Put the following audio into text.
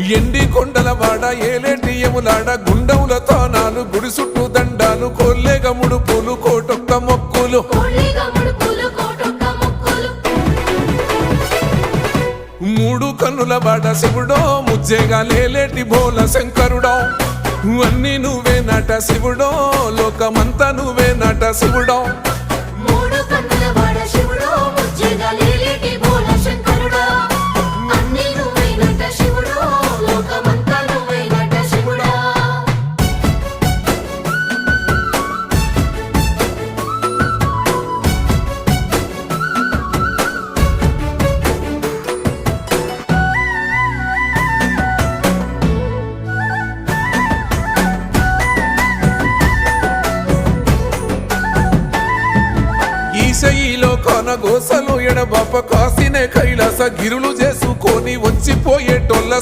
ఎండి కొండల వాడ ఏలేటి యములాడ గుండముల తానాలు గుడి చుట్టూ దండాలు కోల్లేగ ముడుపులు కోటొక్క మొక్కులు మూడు కన్నుల వాడ శివుడో ముజ్జేగా లేలేటి బోల శంకరుడో అన్ని నువ్వే నట శివుడో లోకమంతా నువ్వే నట శివుడో ఈశయిలో కొనగోసలు ఎడబాప కాసినే కైలాస గిరులు చేసుకొని వచ్చిపోయేటోళ్ళ